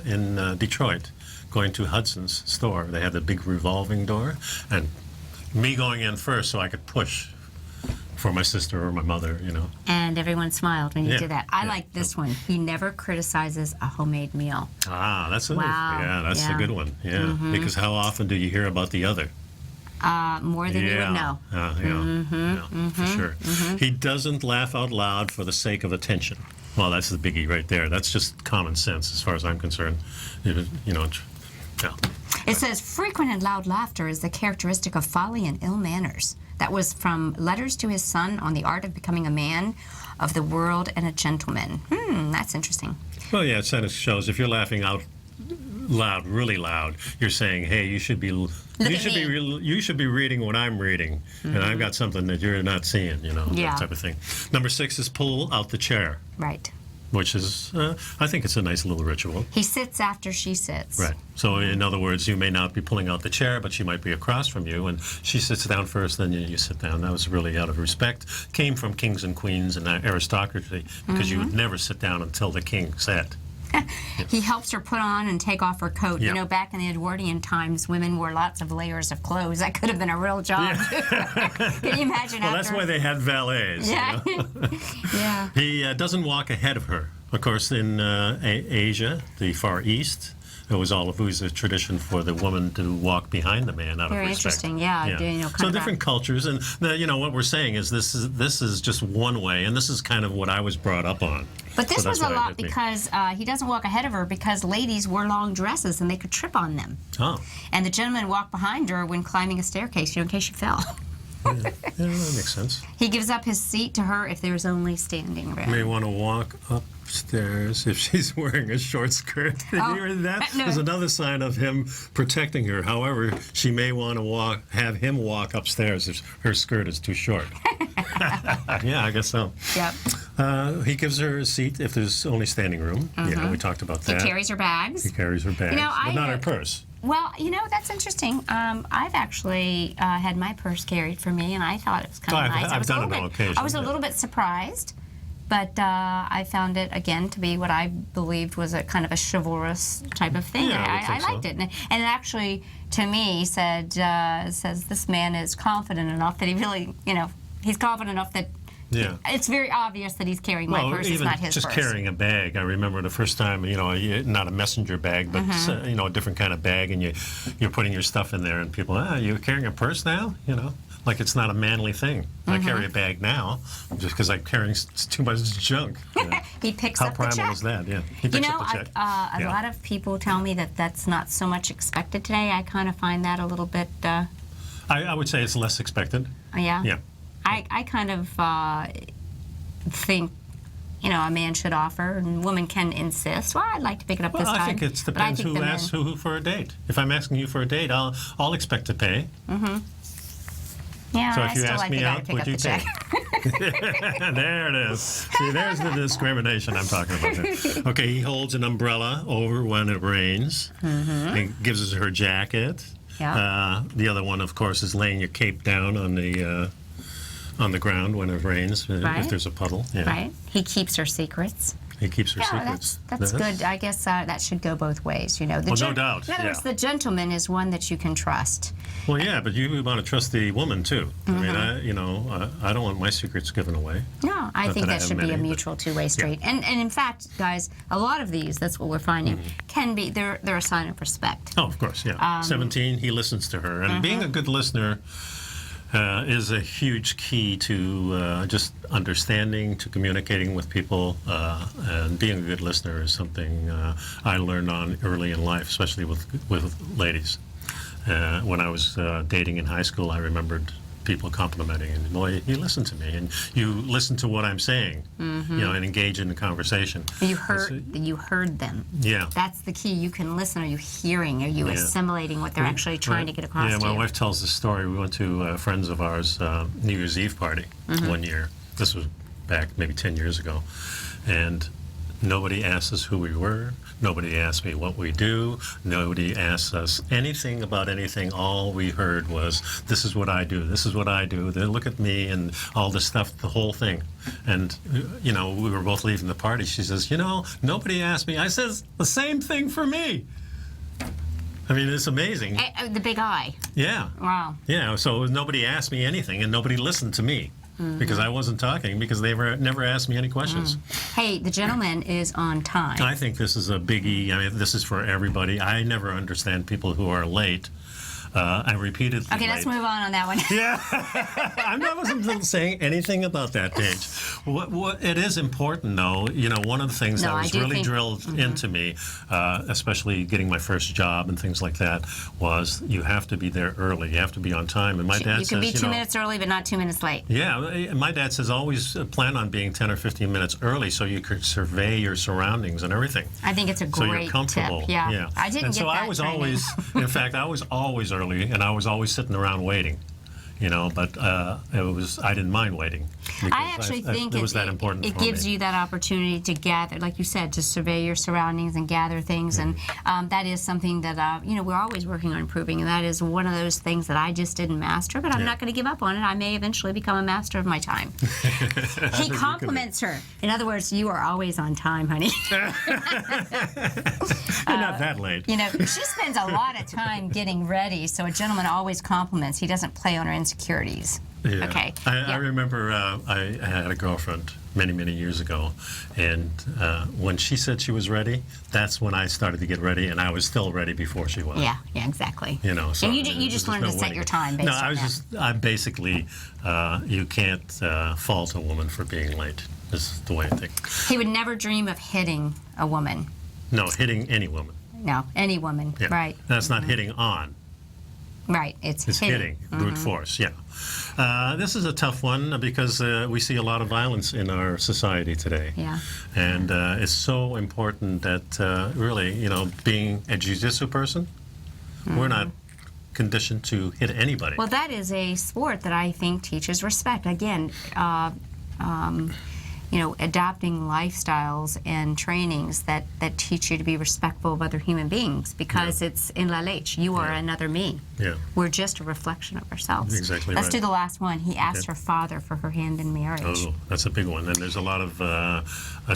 S2: in Detroit, going to Hudson's store. They had the big revolving door, and me going in first so I could push for my sister or my mother,
S3: And everyone smiled when you did that. I like this one. He never criticizes a homemade meal.
S2: Ah, that's a
S3: wow.
S2: that's a good one. Yeah, because how often do you hear about the other?
S3: more than you would know.
S2: For sure. He doesn't laugh out loud for the sake of attention. Well, that's the biggie right there. That's just common sense as far as I'm concerned.
S3: It says, frequent and loud laughter is the characteristic of folly and ill manners. That was from Letters to His Son on the Art of Becoming a Man of the World and a Gentleman. That's interesting.
S2: Well, yeah, it kind of shows if you're laughing out loud, really loud, you're saying, hey, you should be reading what I'm reading, and I've got something that you're not seeing, that type of thing. Number 6 is pull out the chair.
S3: Right.
S2: Which is, I think it's a nice little ritual.
S3: He sits after she sits.
S2: Right. So in other words, you may not be pulling out the chair, but she might be across from you, and she sits down first, then you sit down. That was really out of respect. Came from kings and queens and aristocracy, because you would never sit down until the king sat.
S3: He helps her put on and take off her coat.
S2: Yeah.
S3: Back in the Edwardian times, women wore lots of layers of clothes. That could have been a real job. Can you imagine?
S2: Well, that's why they had valets.
S3: Yeah. Yeah.
S2: He doesn't walk ahead of her. Of course, in Asia, the Far East, it was always a tradition for the woman to walk behind the man out
S3: Very
S2: of respect.
S3: interesting, yeah.
S2: So different cultures, and what we're saying is this is just one way, and this is kind of what I was brought up on.
S3: But this
S2: so
S3: was a lot because he doesn't walk ahead of her because ladies wore long dresses and they could trip on them.
S2: Oh.
S3: And the gentleman walked behind her when climbing a staircase, in case she fell.
S2: Yeah, that makes sense.
S3: He gives up his seat to her if there's only standing room.
S2: You may want to walk upstairs if she's wearing a short skirt. Did you hear that?
S3: No.
S2: There's another sign of him protecting her. However, she may want to have him walk upstairs if her skirt is too short. Yeah, I guess so.
S3: Yep.
S2: He gives her a seat if there's only standing room. Yeah, we talked about that.
S3: He carries her bags.
S2: He carries her bags, but not her purse.
S3: Well, that's interesting. I've actually had my purse carried for me, and I thought it was kind of nice.
S2: I've done it on occasion.
S3: I was a little bit surprised, but I found it, again, to be what I believed was a kind of a chivalrous type of thing.
S2: Yeah,
S3: I liked it. And it actually, to me, says this man is confident enough that he really, he's confident enough that it's very obvious that he's carrying my purse. It's not his
S2: just
S3: purse.
S2: Carrying a bag. I remember the first time, not a messenger bag, but a different kind of bag, and you're putting your stuff in there, and people, you're carrying a purse now, like it's not a manly thing. I carry a bag now just because I'm carrying too much junk.
S3: He picks up the check.
S2: How primal is that? Yeah, he picks up the check.
S3: A lot of people tell me that that's not so much expected today. I kind of find that a little bit.
S2: I would say it's less expected.
S3: Yeah.
S2: Yeah.
S3: I kind of think, a man should offer, and a woman can insist. Well, I'd like to pick it up this time.
S2: I think it depends who asks who for a date. If I'm asking you for a date, I'll expect to pay.
S3: Yeah,
S2: so if
S3: I
S2: you
S3: still
S2: ask
S3: like
S2: me
S3: the guy
S2: out,
S3: to pick
S2: would
S3: up
S2: you
S3: the check.
S2: There it is. See, there's the discrimination I'm talking about there. Okay, he holds an umbrella over when it rains. He gives her jacket.
S3: Yeah.
S2: The other one, of course, is laying your cape down on the ground when it rains, if there's a puddle. Yeah.
S3: Right. He keeps her secrets.
S2: He keeps her secrets.
S3: That's good. I guess that should go both ways,
S2: no doubt.
S3: In other words, the gentleman is one that you can trust.
S2: Well, yeah, but you want to trust the woman, too. I mean, I don't want my secrets given away.
S3: No, I think that should be a mutual two-way street.
S2: Yeah.
S3: And in fact, guys, a lot of these, that's what we're finding, can be, they're a sign of respect.
S2: Oh, of course, yeah. 17, he listens to her. And being a good listener is a huge key to just understanding, to communicating with people, and being a good listener is something I learned on early in life, especially with ladies. When I was dating in high school, I remembered people complimenting, and boy, you listen to me, and you listen to what I'm saying, and engage in the conversation.
S3: You heard them.
S2: Yeah.
S3: That's the key. You can listen. Are you hearing? Are you assimilating what they're actually trying to get across to you?
S2: Yeah, my wife tells the story. We went to friends of ours New Year's Eve party one year. This was back maybe 10 years ago, and nobody asked us who we were. Nobody asked me what we do. Nobody asked us anything about anything. All we heard was, this is what I do. This is what I do. They look at me and all this stuff, the whole thing. And, we were both leaving the party. She says, nobody asked me. I says, the same thing for me. I mean, it's amazing.
S3: The big eye.
S2: Yeah.
S3: Wow.
S2: Yeah, so nobody asked me anything, and nobody listened to me. Because I wasn't talking, because they never asked me any questions.
S3: Hey, the gentleman is on time.
S2: I think this is a biggie. I mean, this is for everybody. I never understand people who are late. I repeatedly
S3: Okay, let's move on that one.
S2: Yeah, I wasn't saying anything about that, Paige. What it is important, though, one of the things that was really drilled into me, especially getting my first job and things like that, was you have to be there early. You have to be on time. And my dad says,
S3: you can be 2 minutes early, but not 2 minutes late.
S2: Yeah, my dad says always plan on being 10 or 15 minutes early so you could survey your surroundings and everything.
S3: I think it's a
S2: so
S3: great
S2: you're comfortable.
S3: tip. Yeah. I didn't
S2: and
S3: get
S2: so
S3: that
S2: I was
S3: training.
S2: always, in fact, I was always early, and I was always sitting around waiting. But I didn't mind waiting.
S3: I actually think
S2: it was that important
S3: it
S2: for
S3: gives
S2: me.
S3: you that opportunity to gather, like you said, to survey your surroundings and gather things. And that is something that, we're always working on improving. And that is one of those things that I just didn't master, but I'm not going to give up on it. I may eventually become a master of my time. He compliments her. In other words, you are always on time, honey.
S2: You're not that late.
S3: She spends a lot of time getting ready, so a gentleman always compliments. He doesn't play on her insecurities.
S2: Yeah.
S3: Okay.
S2: I remember I had a girlfriend many, many years ago, and when she said she was ready, that's when I started to get ready, and I was still ready before she was.
S3: Yeah, exactly.
S2: So
S3: and you just learned to set your time based on that.
S2: I basically, you can't fault a woman for being late. This is the way I think.
S3: He would never dream of hitting a woman.
S2: No, hitting any woman.
S3: No, any woman.
S2: Yeah.
S3: Right.
S2: That's not hitting on.
S3: Right, it's
S2: hitting. Brute force, yeah. This is a tough one because we see a lot of violence in our society today.
S3: Yeah.
S2: And it's so important that really, being a jiu-jitsu person, we're not conditioned to hit anybody.
S3: Well, that is a sport that I think teaches respect. Again, adopting lifestyles and trainings that teach you to be respectful of other human beings, because it's in la leche. You are another me.
S2: Yeah.
S3: We're just a reflection of ourselves.
S2: Exactly
S3: Let's
S2: right.
S3: do the last one. He asked her father for her hand in marriage.
S2: Oh, that's a big one. And there's a lot of a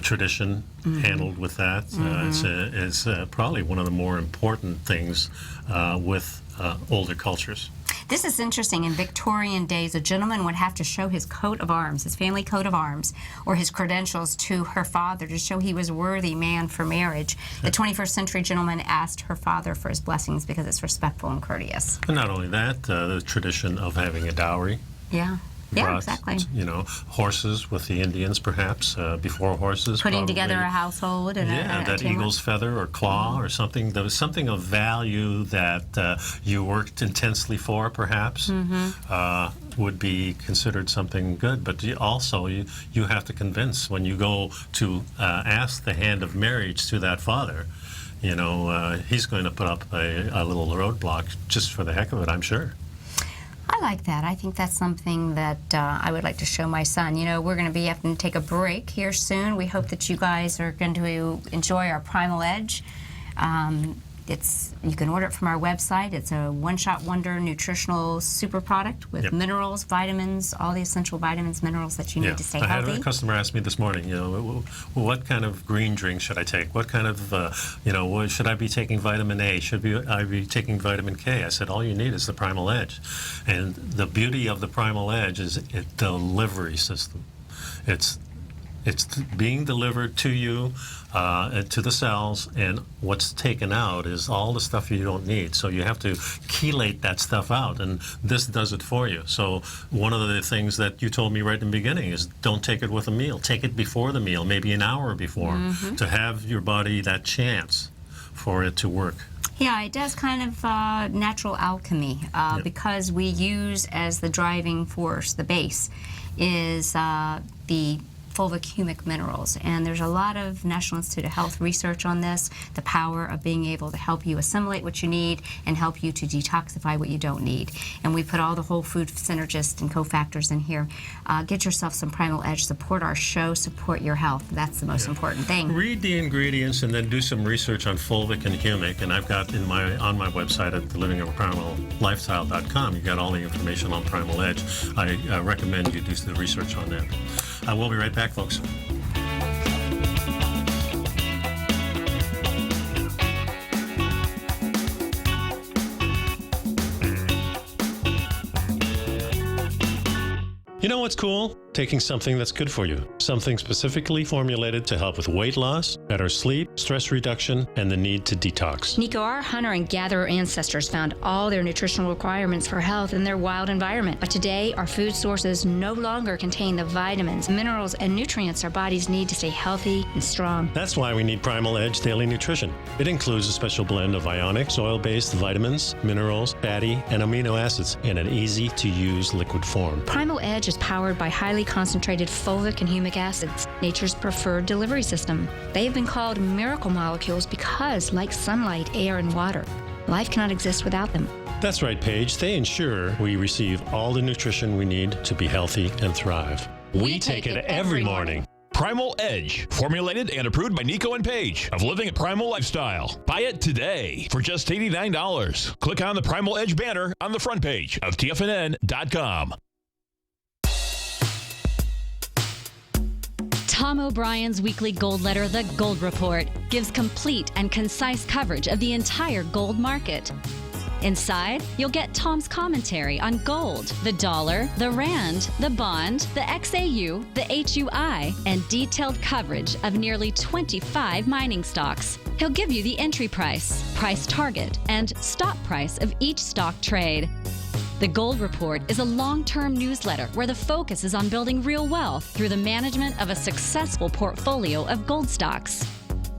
S2: tradition handled with that. It's probably one of the more important things with older cultures.
S3: This is interesting. In Victorian days, a gentleman would have to show his coat of arms, his family coat of arms, or his credentials to her father to show he was a worthy man for marriage. The 21st century gentleman asked her father for his blessings because it's respectful and courteous.
S2: And not only that, the tradition of having a dowry.
S3: Yeah. Yeah, exactly.
S2: Horses with the Indians, perhaps, before horses.
S3: Putting
S2: probably,
S3: together a household and
S2: that
S3: teamwork.
S2: eagle's feather or claw or something. There was something of value that you worked intensely for, perhaps, would be considered something good. But you have to convince when you go to ask the hand of marriage to that father. He's going to put up a little roadblock just for the heck of it, I'm sure.
S3: I like that. I think that's something that I would like to show my son. We're going to be having to take a break here soon. We hope that you guys are going to enjoy our Primal Edge. You can order it from our website. It's a one-shot wonder nutritional super product with minerals, vitamins, all the essential vitamins, minerals that you need to stay healthy.
S2: I had a customer ask me this morning, what kind of green drink should I take? What kind of, should I be taking vitamin A? Should I be taking vitamin K? I said, all you need is the Primal Edge. And the beauty of the Primal Edge is its delivery system. It's being delivered to you, to the cells, and what's taken out is all the stuff you don't need. So you have to chelate that stuff out, and this does it for you. So one of the things that you told me right in the beginning is don't take it with a meal. Take it before the meal, maybe an hour before, to have your body that chance for it to work.
S3: Yeah, it does kind of natural alchemy because we use as the driving force, the base, is the fulvic minerals, and there's a lot of National Institute of Health research on this, the power of being able to help you assimilate what you need and help you to detoxify what you don't need. And we put all the whole food synergists and cofactors in here. Get yourself some Primal Edge, support our show, support your health. That's the most important thing.
S2: Read the ingredients and then do some research on fulvic and humic, and I've got on my website at livingprimal.lifestyle.com, you got all the information on Primal Edge. I recommend you do the research on that. I will be right back, folks. You know what's cool? taking something that's good for you, something specifically formulated to help with weight loss, better sleep, stress reduction, and the need to detox.
S5: Nico, our hunter and gatherer ancestors found all their nutritional requirements for health in their wild environment. But today, our food sources no longer contain the vitamins, minerals, and nutrients our bodies need to stay healthy and strong.
S2: That's why we need Primal Edge Daily Nutrition. It includes a special blend of ionic, soil-based vitamins, minerals, fatty, and amino acids in an easy-to-use liquid form.
S5: Primal Edge is powered by highly concentrated fulvic and humic acids, nature's preferred delivery system. They have been called miracle molecules because, like sunlight, air, and water, life cannot exist without them.
S2: That's right, Paige. They ensure we receive all the nutrition we need to be healthy and thrive. We take it every morning.
S1: Primal Edge, formulated and approved by Nico and Paige of Living a Primal Lifestyle. Buy it today for just $89. Click on the Primal Edge banner on the front page of TFNN.com.
S7: Tom O'Brien's weekly gold letter, The Gold Report, gives complete and concise coverage of the entire gold market. Inside, you'll get Tom's commentary on gold, the dollar, the rand, the bond, the XAU, the HUI, and detailed coverage of nearly 25 mining stocks. He'll give you the entry price, price target, and stop price of each stock trade. The Gold Report is a long-term newsletter where the focus is on building real wealth through the management of a successful portfolio of gold stocks.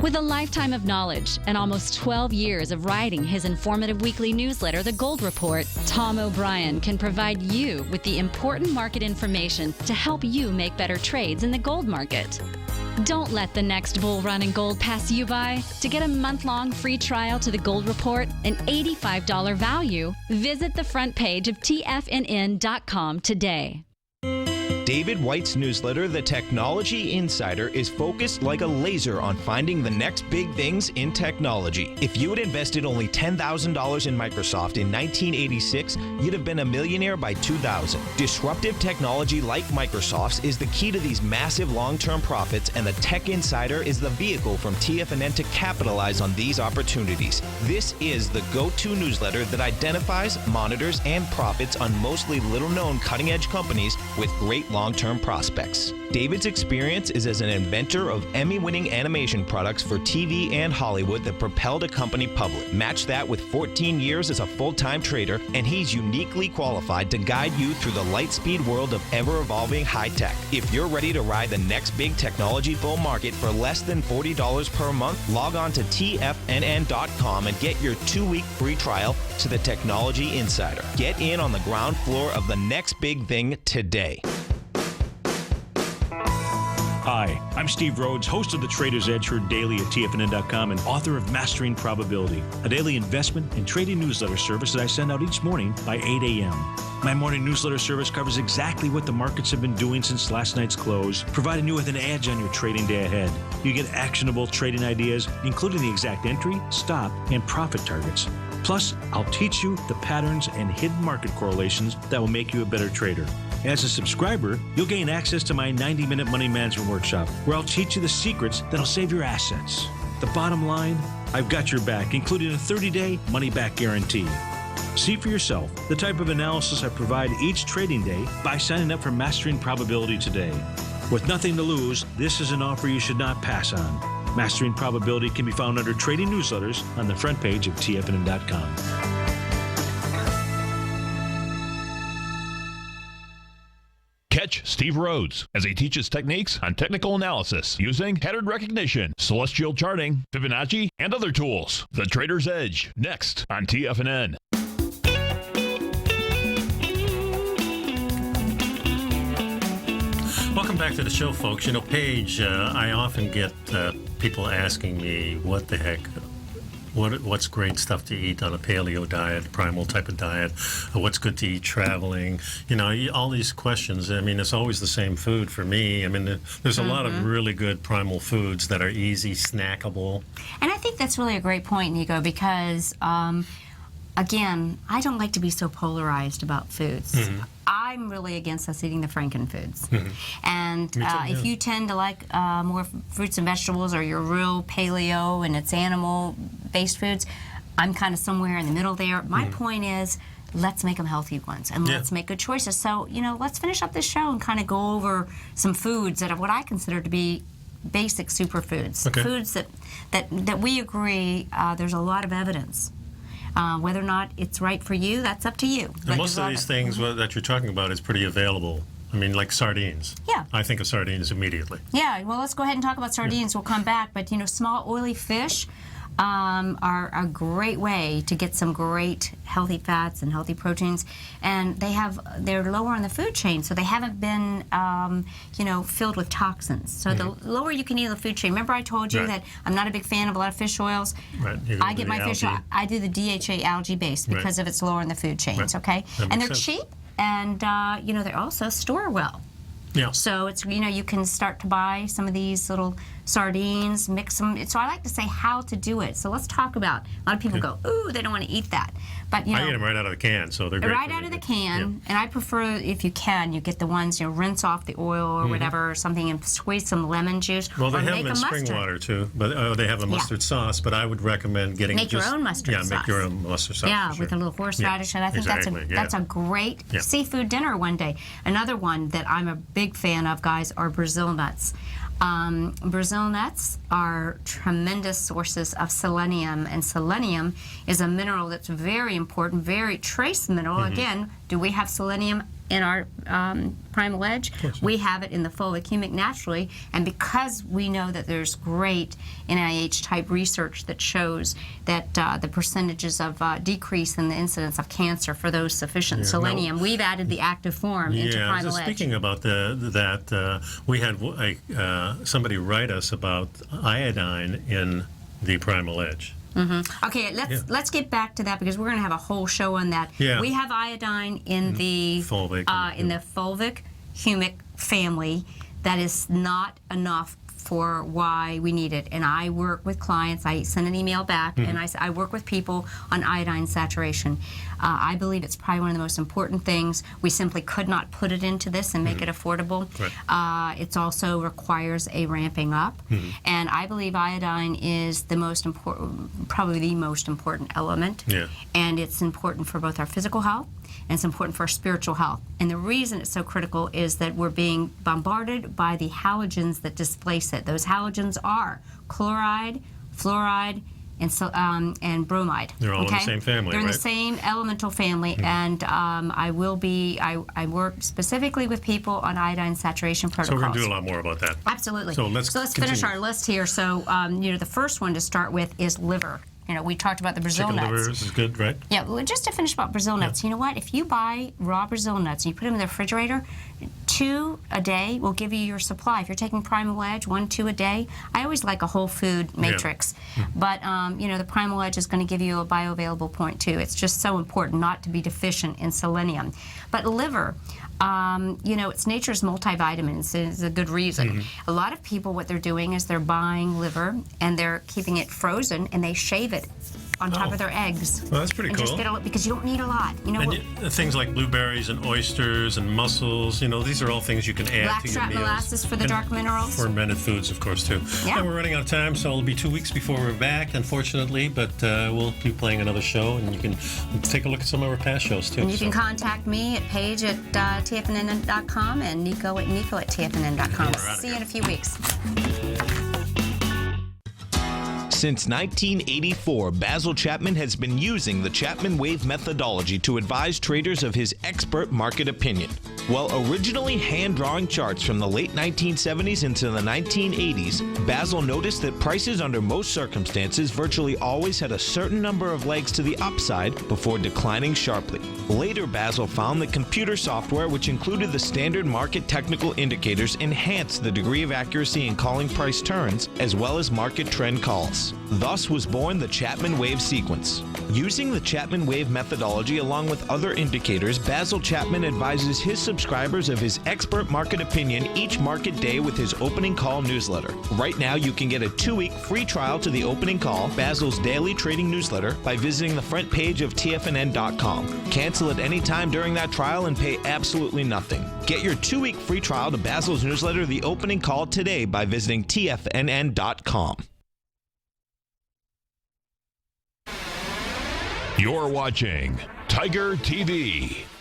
S7: With a lifetime of knowledge and almost 12 years of writing his informative weekly newsletter, The Gold Report, Tom O'Brien can provide you with the important market information to help you make better trades in the gold market. Don't let the next bull run in gold pass you by. To get a month-long free trial to The Gold Report, an $85 value, visit the front page of TFNN.com today.
S6: David White's newsletter, The Technology Insider, is focused like a laser on finding the next big things in technology. If you had invested only $10,000 in Microsoft in 1986, you'd have been a millionaire by 2000. Disruptive technology like Microsoft's is the key to these massive long-term profits, and the Tech Insider is the vehicle from TFNN to capitalize on these opportunities. This is the go-to newsletter that identifies, monitors, and profits on mostly little-known cutting-edge companies with great long-term prospects. David's experience is as an inventor of Emmy-winning animation products for TV and Hollywood that propelled a company public. Match that with 14 years as a full-time trader, and he's uniquely qualified to guide you through the light-speed world of ever-evolving high-tech. If you're ready to ride the next big technology bull market for less than $40 per month, log on to TFNN.com and get your 2-week free trial to the Technology Insider. Get in on the ground floor of the next big thing today.
S8: Hi, I'm Steve Rhodes, host of The Trader's Edge, heard daily at TFNN.com and author of Mastering Probability, a daily investment and trading newsletter service that I send out each morning by 8 a.m. My morning newsletter service covers exactly what the markets have been doing since last night's close, providing you with an edge on your trading day ahead. You get actionable trading ideas, including the exact entry, stop, and profit targets. Plus, I'll teach you the patterns and hidden market correlations that will make you a better trader. As a subscriber, you'll gain access to my 90-minute money management workshop, where I'll teach you the secrets that'll save your assets. The bottom line, I've got your back, including a 30-day money-back guarantee. See for yourself the type of analysis I provide each trading day by signing up for Mastering Probability today. With nothing to lose, this is an offer you should not pass on. Mastering Probability can be found under Trading Newsletters on the front page of TFNN.com.
S1: Catch Steve Rhodes as he teaches techniques on technical analysis using pattern recognition, celestial charting, Fibonacci, and other tools. The Trader's Edge, next on TFNN.
S2: Welcome back to the show, folks. You know, Paige, I often get people asking me what the heck, what's great stuff to eat on a paleo diet, primal type of diet, what's good to eat traveling, you know, all these questions. I mean, it's always the same food for me. I mean, there's a lot of really good primal foods that are easy, snackable.
S3: And I think that's really a great point, Nico, because, again, I don't like to be so polarized about foods. I'm really against us eating the frankenfoods. And if you tend to like more fruits and vegetables, or you're real paleo and it's animal-based foods, I'm kind of somewhere in the middle there. My point is, let's make them healthy ones, and let's make good choices. So, let's finish up this show and kind of go over some foods that are what I consider to be basic superfoods, foods that we agree there's a lot of evidence. Whether or not it's right for you, that's up to you.
S2: And most of these things that you're talking about is pretty available. I mean, like sardines.
S3: Yeah.
S2: I think of sardines immediately.
S3: Yeah, well, let's go ahead and talk about sardines. We'll come back. But, small oily fish are a great way to get some great healthy fats and healthy proteins. And they're lower on the food chain, so they haven't been, filled with toxins. So the lower you can eat on the food chain. Remember I told you that I'm not a big fan of a lot of fish oils?
S2: Right.
S3: I get my fish oil. I do the DHA algae base because of it's lower in the food chains, okay? And they're cheap. And, they also store well.
S2: Yeah.
S3: So it's, you can start to buy some of these little sardines, mix them. So I like to say how to do it. So let's talk about, a lot of people go, ooh, they don't want to eat that. But,
S2: I eat them right out of the can, so they're great.
S3: Right out of the can. And I prefer, if you can, you get the ones, rinse off the oil or whatever or something and squeeze some lemon juice.
S2: Well, they
S3: or
S2: have
S3: make
S2: them in
S3: a
S2: spring
S3: mustard.
S2: water, too. But they have a mustard sauce, but I would recommend getting
S3: Make your own mustard sauce.
S2: Yeah, make your own mustard sauce.
S3: Yeah,
S2: for sure.
S3: with a little horseradish, and I think that's a great seafood dinner one day. Another one that I'm a big fan of, guys, are Brazil nuts. Brazil nuts are tremendous sources of selenium, and selenium is a mineral that's very important, very trace mineral. Again, do we have selenium in our Primal Edge? We have it in the fulvic humic naturally, and because we know that there's great NIH-type research that shows that the percentages of decrease in the incidence of cancer for those sufficient selenium, we've added the active form into Primal
S2: so
S3: Edge.
S2: Speaking about that, we had somebody write us about iodine in the Primal Edge.
S3: Okay, let's get back to that because we're going to have a whole show on that.
S2: Yeah.
S3: We have iodine in the fulvic humic family. That is not enough for why we need it. And I work with clients. I send an email back, and I work with people on iodine saturation. I believe it's probably one of the most important things. We simply could not put it into this and make it affordable. Right. It also requires a ramping up. And I believe iodine is the most important, probably the most important element.
S2: Yeah.
S3: And it's important for both our physical health and it's important for our spiritual health. And the reason it's so critical is that we're being bombarded by the halogens that displace it. Those halogens are chloride, fluoride, and bromide.
S2: They're all in the same family,
S3: They're in the same elemental family, and I work specifically with people on iodine saturation protocols.
S2: So we're going to do a lot more about that.
S3: Absolutely.
S2: So let's
S3: finish our list here. So, the first one to start with is liver. We talked about the Brazil
S2: Chicken
S3: nuts.
S2: liver is good, right?
S3: Yeah, well, just to finish about Brazil nuts, you know what? If you buy raw Brazil nuts and you put them in the refrigerator, 2 a day will give you your supply. If you're taking Primal Edge, 1-2 a day. I always like a whole food matrix. But, the Primal Edge is going to give you a bioavailable point, too. It's just so important not to be deficient in selenium. But liver, it's nature's multivitamins. It's a good reason. A lot of people, what they're doing is they're buying liver and they're keeping it frozen and they shave it on top of their eggs.
S2: Well, that's pretty cool.
S3: Just get because you don't need a lot.
S2: Things like blueberries and oysters and mussels, these are all things you can add to your
S3: blackstrap
S2: meals.
S3: molasses for the dark minerals.
S2: Fermented foods, of course, too.
S3: Yeah.
S2: And we're running out of time, so it'll be 2 weeks before we're back, unfortunately, but we'll be playing another show, and you can take a look at some of our past shows, too.
S3: And you can contact me at Paige at TFNN.com and Nico at TFNN.com. See you in a few weeks.
S6: Since 1984, Basil Chapman has been using the Chapman Wave methodology to advise traders of his expert market opinion. While originally hand-drawing charts from the late 1970s into the 1980s, Basil noticed that prices under most circumstances virtually always had a certain number of legs to the upside before declining sharply. Later, Basil found that computer software, which included the standard market technical indicators, enhanced the degree of accuracy in calling price turns, as well as market trend calls. Thus was born the Chapman Wave sequence. Using the Chapman Wave methodology along with other indicators, Basil Chapman advises his subscribers of his expert market opinion each market day with his opening call newsletter. Right now, you can get a 2-week free trial to the opening call, Basil's daily trading newsletter, by visiting the front page of TFNN.com. Cancel at any time during that trial and pay absolutely nothing. Get your 2-week free trial to Basil's newsletter, The Opening Call, today by visiting TFNN.com.
S1: You're watching Tiger TV.